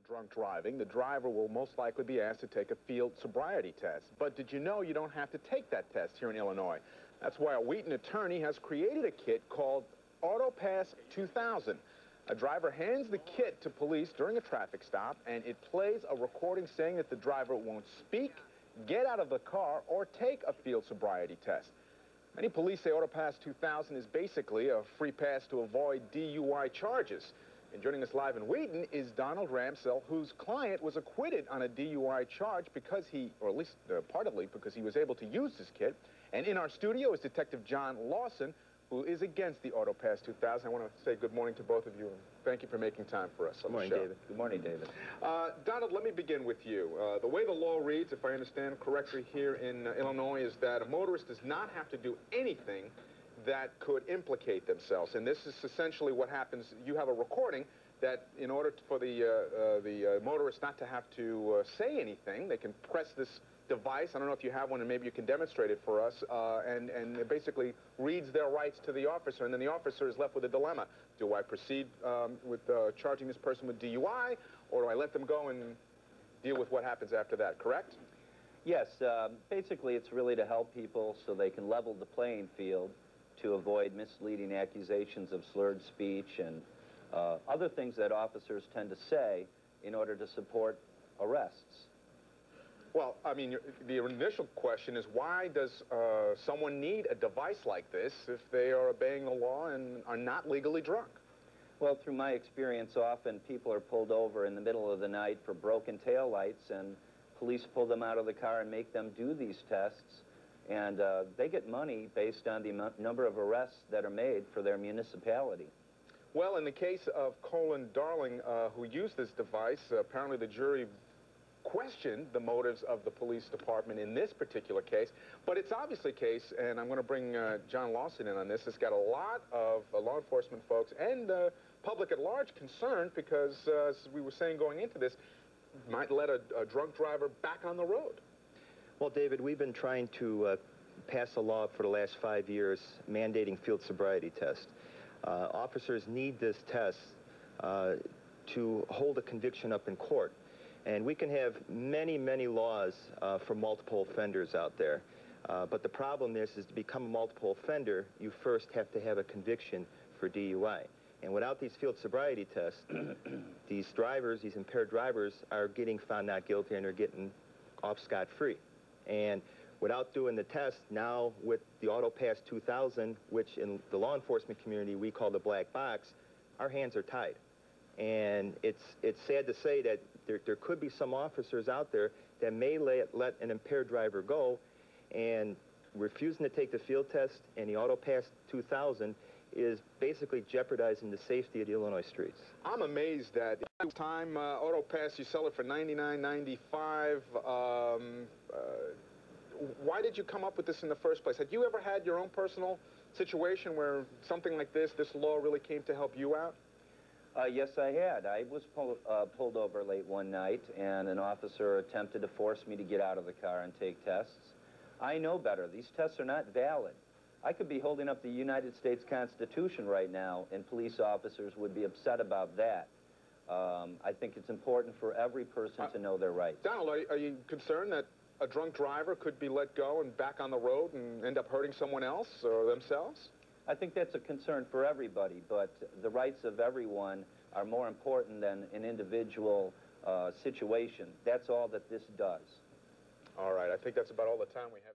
drunk driving, the driver will most likely be asked to take a field sobriety test. But did you know you don't have to take that test here in Illinois? That's why a Wheaton attorney has created a kit called AutoPass 2000. A driver hands the kit to police during a traffic stop, and it plays a recording saying that the driver won't speak, get out of the car, or take a field sobriety test. Many police say AutoPass 2000 is basically a free pass to avoid DUI charges. And joining us live in Wheaton is Donald Ramsell, whose client was acquitted on a DUI charge because he, or at least partly because he was able to use this kit. And in our studio is Detective John Lawson, who is against the AutoPass 2000. I want to say good morning to both of you, and thank you for making time for us on the show. Good morning, David. Good morning, David. Donald, let me begin with you. The way the law reads, if I understand correctly here in Illinois, is that a motorist does not have to do anything that could implicate themselves. And this is essentially what happens. You have a recording that in order for the motorist not to have to say anything, they can press this device. I don't know if you have one, and maybe you can demonstrate it for us, and it basically reads their rights to the officer, and then the officer is left with a dilemma. Do I proceed with charging this person with DUI, or do I let them go and deal with what happens after that, correct? Yes, basically it's really to help people so they can level the playing field to avoid misleading accusations of slurred speech and other things that officers tend to say in order to support arrests. Well, I mean, the initial question is, why does someone need a device like this if they are obeying the law and are not legally drunk? Well, through my experience, often people are pulled over in the middle of the night for broken taillights, and police pull them out of the car and make them do these tests, and they get money based on the number of arrests that are made for their municipality. Well, in the case of Colin Darling, who used this device, apparently the jury questioned the motives of the police department in this particular case, but it's obviously a case, and I'm going to bring John Lawson in on this. It's got a lot of law enforcement folks and public at large concerned because, as we were saying going into this, might let a drunk driver back on the road. Well, David, we've been trying to pass a law for the last 5 years mandating field sobriety tests. Officers need this test to hold a conviction up in court. And we can have many, many laws for multiple offenders out there. But the problem is to become a multiple offender, you first have to have a conviction for DUI. And without these field sobriety tests, these drivers, these impaired drivers, are getting found not guilty and are getting off scot-free. And without doing the test, now with the AutoPass 2000, which in the law enforcement community we call the black box, our hands are tied. And it's sad to say that there could be some officers out there that may let an impaired driver go, and refusing to take the field test and the AutoPass 2000 is basically jeopardizing the safety of the Illinois streets. I'm amazed that this time AutoPass, you sell it for $99.95. Why did you come up with this in the first place? Had you ever had your own personal situation where something like this law really came to help you out? Yes, I had. I was pulled over late one night, and an officer attempted to force me to get out of the car and take tests. I know better. These tests are not valid. I could be holding up the United States Constitution right now, and police officers would be upset about that. I think it's important for every person to know their rights. Donald, are you concerned that a drunk driver could be let go and back on the road and end up hurting someone else or themselves? I think that's a concern for everybody, but the rights of everyone are more important than an individual situation. That's all that this does. All right, I think that's about all the time we have.